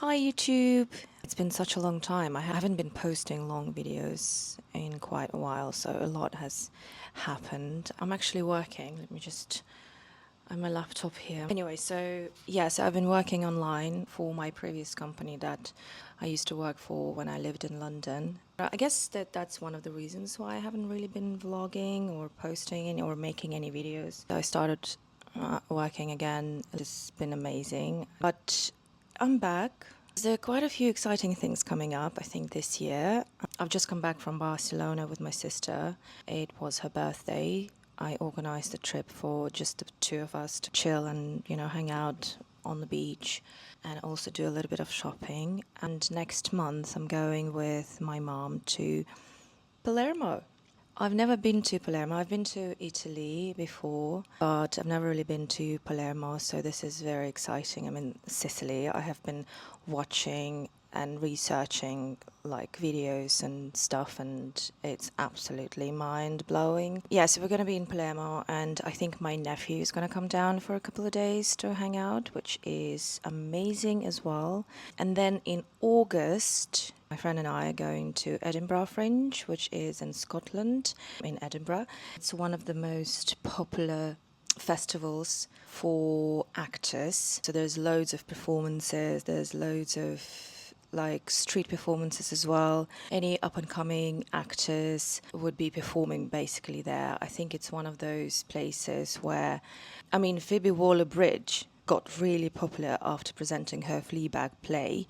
Hi YouTube! It's been such a long time. I haven't been posting long videos in quite a while, so a lot has happened. I'm actually working. Let me just... on my laptop here. Anyway, so I've been working online for my previous company that I used to work for when I lived in London. I guess that's one of the reasons why I haven't really been vlogging or posting any or making any videos. I started working again. It's been amazing. But I'm back. There are quite a few exciting things coming up, I think, this year. I've just come back from Barcelona with my sister. It was her birthday. I organized a trip for just the two of us to chill and, hang out on the beach and also do a little bit of shopping. And next month, I'm going with my mom to Palermo. I've never been to Palermo. I've been to Italy before, but I've never really been to Palermo, so this is very exciting. I'm in Sicily. I have been watching and researching like videos and stuff, and it's absolutely mind-blowing. Yeah, so we're going to be in Palermo, and I think my nephew is going to come down for a couple of days to hang out, which is amazing as well. And then in August, my friend and I are going to Edinburgh Fringe, which is in Scotland, in Edinburgh. It's one of the most popular festivals for actors. So there's loads of performances, there's loads of like street performances as well. Any up and coming actors would be performing basically there. I think it's one of those places where, Phoebe Waller-Bridge got really popular after presenting her Fleabag play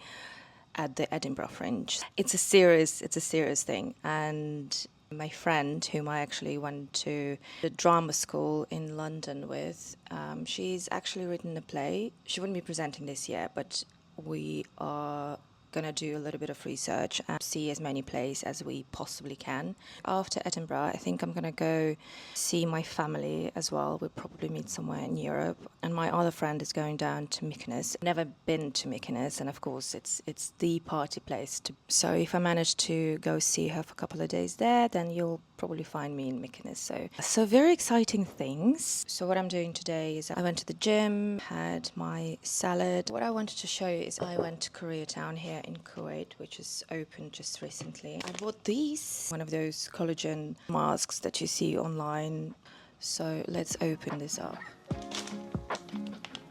at the Edinburgh Fringe. It's a serious thing, and my friend, whom I actually went to the drama school in London with, she's actually written a play. She wouldn't be presenting this year, but we are gonna do a little bit of research and see as many plays as we possibly can. After Edinburgh, I think I'm gonna go see my family as well. We'll probably meet somewhere in Europe. And my other friend is going down to Mykonos. I've never been to Mykonos, and of course it's the party place. So if I manage to go see her for a couple of days there, then you'll probably find me in Mykonos. So very exciting things. So what I'm doing today is I went to the gym, had my salad. What I wanted to show you is I went to Koreatown here in Kuwait, which is opened just recently. I bought these, one of those collagen masks that you see online. So let's open this up.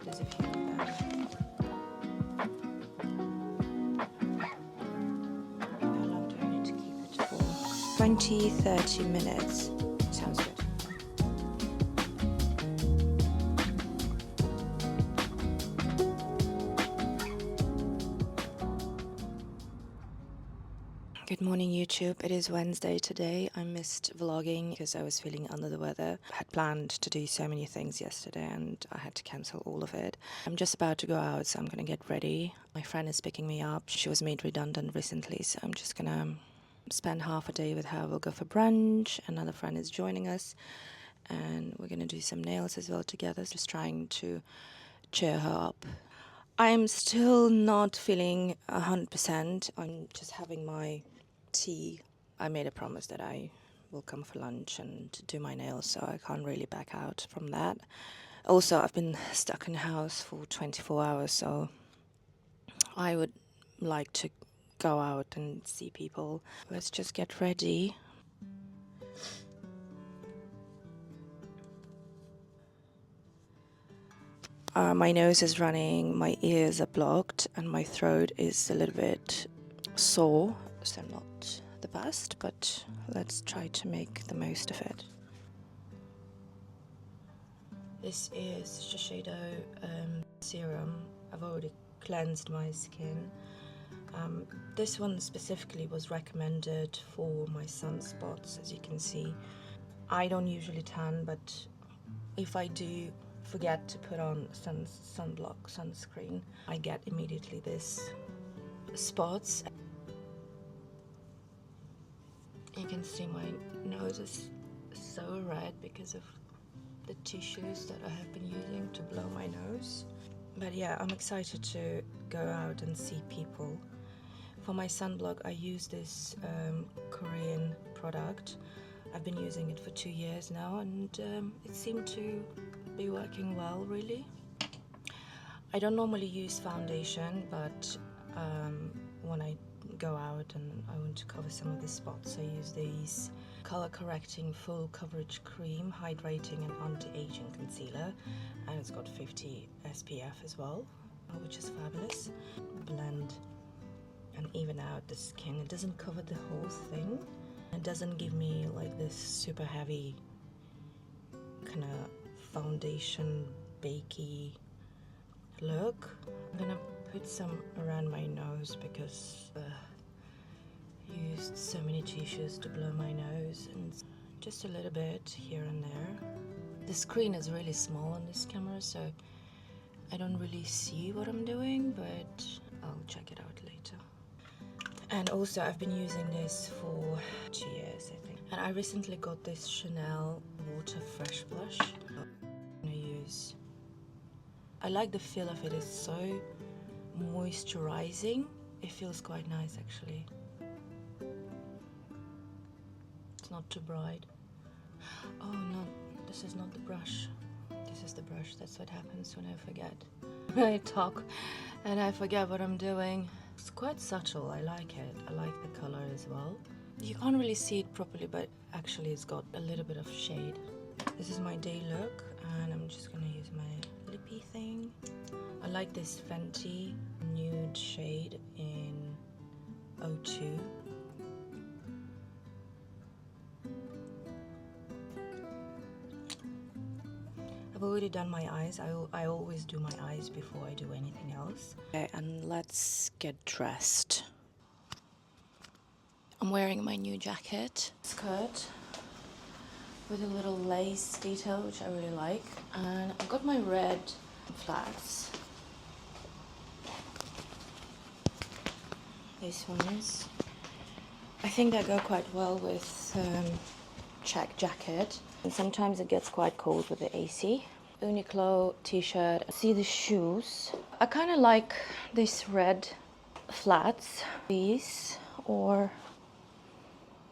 There's a few of them. How long do I need to keep it for? 20-30 minutes. Sounds good. Good morning YouTube. It is Wednesday today. I missed vlogging because I was feeling under the weather. I had planned to do so many things yesterday and I had to cancel all of it. I'm just about to go out, so I'm gonna get ready. My friend is picking me up. She was made redundant recently, so I'm just gonna spend half a day with her. We'll go for brunch. Another friend is joining us and we're gonna do some nails as well together, just trying to cheer her up. I'm still not feeling 100%. I'm just having my tea. I made a promise that I will come for lunch and do my nails, so I can't really back out from that. Also, I've been stuck in the house for 24 hours, so I would like to go out and see people. Let's just get ready. My nose is running, my ears are blocked, and my throat is a little bit sore, so not the best, but let's try to make the most of it. This is Shiseido serum. I've already cleansed my skin. This one specifically was recommended for my sunspots, as you can see. I don't usually tan, but if I do forget to put on sunscreen, I get immediately this spots. You can see my nose is so red because of the tissues that I have been using to blow my nose. But yeah, I'm excited to go out and see people. For my sunblock, I use this Korean product. I've been using it for 2 years now, and it seemed to be working well, really. I don't normally use foundation, but when I go out and I want to cover some of the spots. I use these color correcting full coverage cream, hydrating and anti-aging concealer, and it's got 50 SPF as well, which is fabulous. Blend and even out the skin. It doesn't cover the whole thing. It doesn't give me like this super heavy kind of foundation bakey look. I'm gonna put some around my nose because I used so many tissues to blow my nose, and just a little bit here and there. The screen is really small on this camera, so I don't really see what I'm doing, but I'll check it out later. And also I've been using this for 2 years, I think. And I recently got this Chanel Water Fresh Blush. I like the feel of it. It's so moisturizing. It feels quite nice actually. It's not too bright. Oh no, this is not the brush. This is the brush. That's what happens when I forget. When I talk and I forget what I'm doing. It's quite subtle. I like it. I like the color as well. You can't really see it properly, but actually it's got a little bit of shade. This is my day look, and I'm just gonna use my lippy thing. I like this Fenty nude shade in 02. I've already done my eyes. I always do my eyes before I do anything else. Okay, and let's get dressed. I'm wearing my new jacket, skirt with a little lace detail, which I really like. And I've got my red flats. These ones. I think they go quite well with check jacket. And sometimes it gets quite cold with the AC. Uniqlo t-shirt. See the shoes. I kind of like these red flats. These or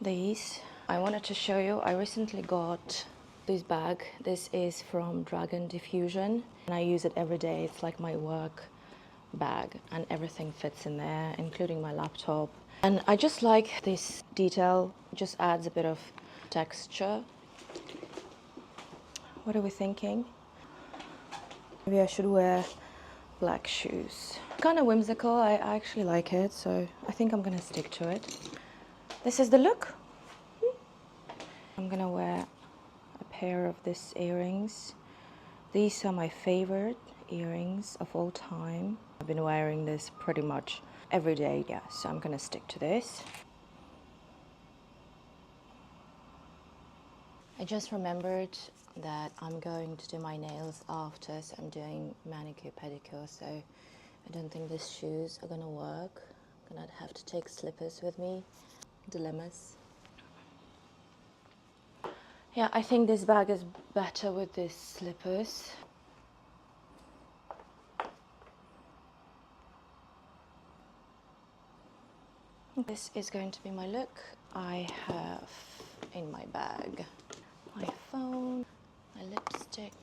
these. I wanted to show you, I recently got this bag. This is from Dragon Diffusion and I use it every day. It's like my work bag and everything fits in there, including my laptop. And I just like this detail. It just adds a bit of texture. What are we thinking? Maybe I should wear black shoes. Kind of whimsical. I actually like it, so I think I'm gonna stick to it. This is the look. I'm gonna wear a pair of these earrings. These are my favorite earrings of all time. I've been wearing this pretty much every day, yeah, so I'm gonna stick to this. I just remembered that I'm going to do my nails after, so I'm doing manicure, pedicure, so I don't think these shoes are gonna work. I'm gonna have to take slippers with me. Dilemmas. Yeah, I think this bag is better with these slippers. This is going to be my look. I have in my bag my phone, my lipstick,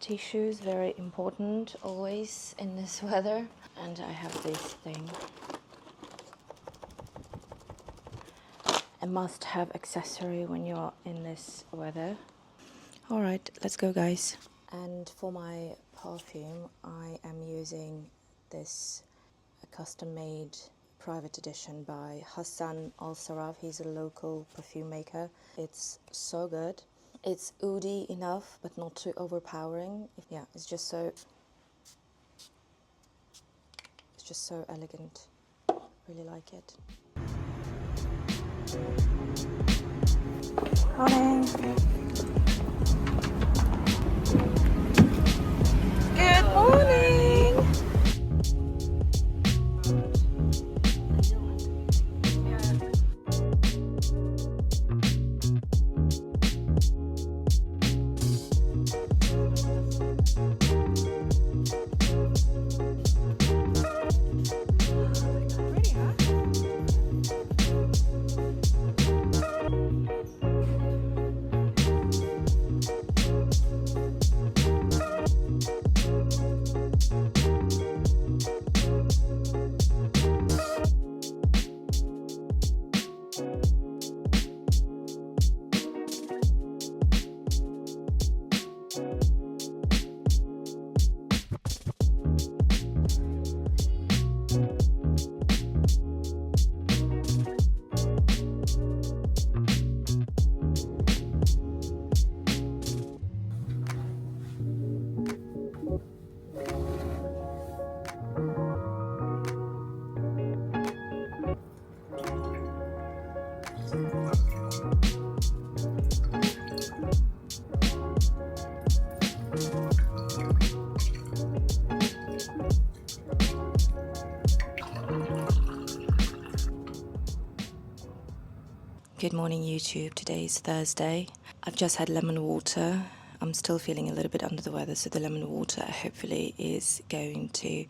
tissues, very important always in this weather, and I have this thing. A must-have accessory when you're in this weather. All right, let's go, guys. And for my perfume, I am using this custom-made private edition by Hassan Al Saraf. He's a local perfume maker. It's so good. It's oody enough, but not too overpowering. Yeah, it's just so elegant. Really like it. Morning. Good morning. Good morning, YouTube. Today is Thursday. I've just had lemon water. I'm still feeling a little bit under the weather, so the lemon water hopefully is going to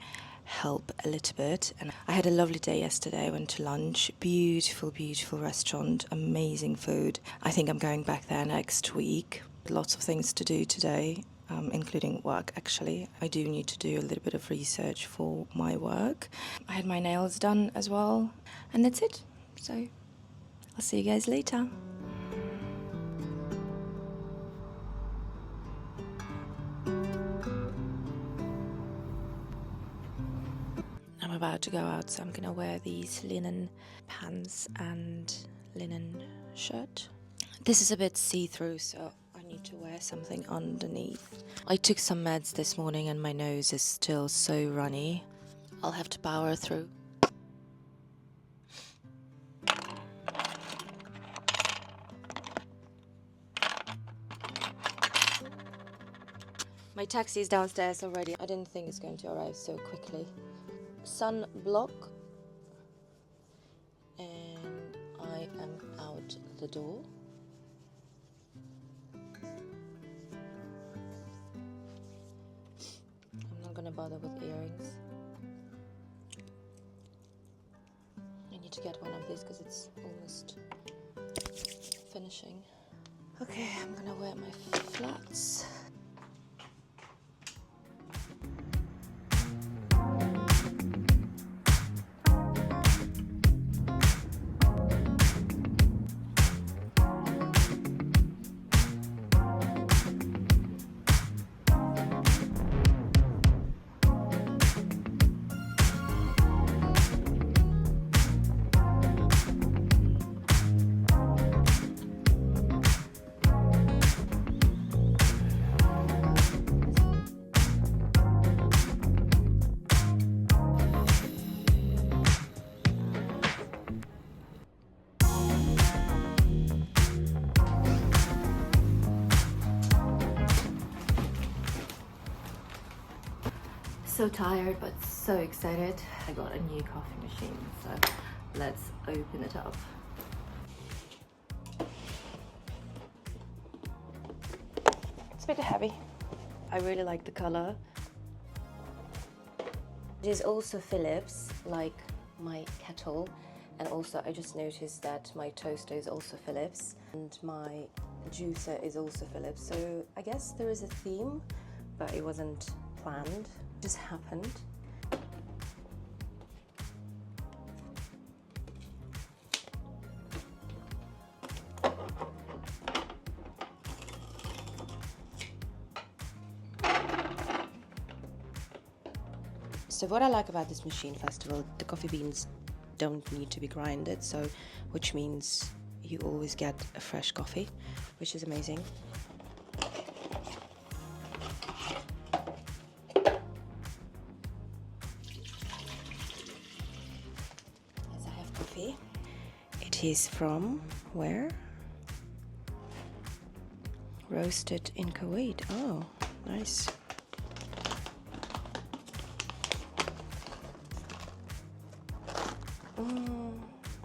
help a little bit. And I had a lovely day yesterday. I went to lunch. Beautiful, beautiful restaurant. Amazing food. I think I'm going back there next week. Lots of things to do today, including work, actually. I do need to do a little bit of research for my work. I had my nails done as well. And that's it. So I'll see you guys later. I'm about to go out, so I'm gonna wear these linen pants and linen shirt. This is a bit see-through, so I need to wear something underneath. I took some meds this morning and my nose is still so runny. I'll have to power through. My taxi is downstairs already. I didn't think it's going to arrive so quickly. Sun block. And I am out the door. I'm not gonna bother with earrings. I need to get one of these because it's almost finishing. Okay, I'm gonna wear my flats. So tired, but so excited. I got a new coffee machine, so let's open it up. It's a bit heavy. I really like the color. It is also Philips, like my kettle, and also I just noticed that my toaster is also Philips and my juicer is also Philips. So I guess there is a theme, but it wasn't planned. Just happened. So what I like about this machine, first of all, the coffee beans don't need to be grinded, so which means you always get a fresh coffee, which is amazing. It is from where? Roasted in Kuwait. Oh, nice.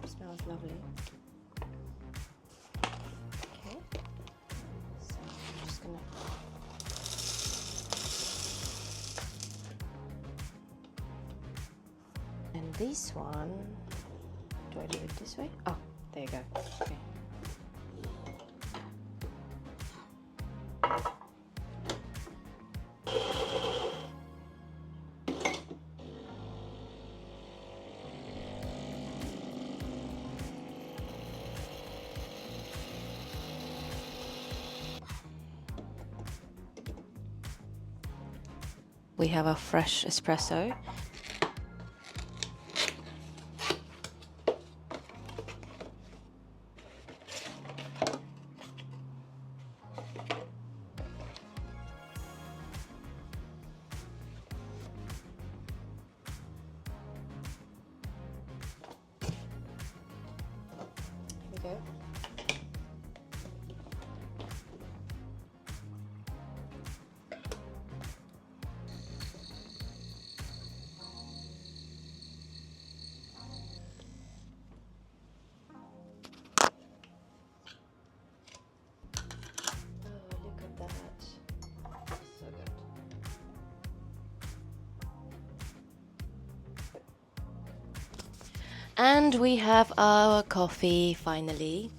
Smells lovely. Okay. So I'm just gonna. And this one. Do I do it this way? Oh, there you go. Okay. We have a fresh espresso. Go. And we have our coffee finally.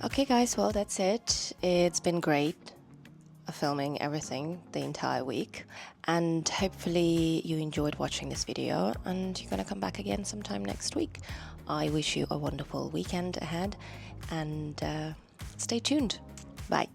Okay guys, well that's it. It's been great filming everything the entire week, and hopefully you enjoyed watching this video and you're gonna come back again sometime next week. I wish you a wonderful weekend ahead, and stay tuned. Bye.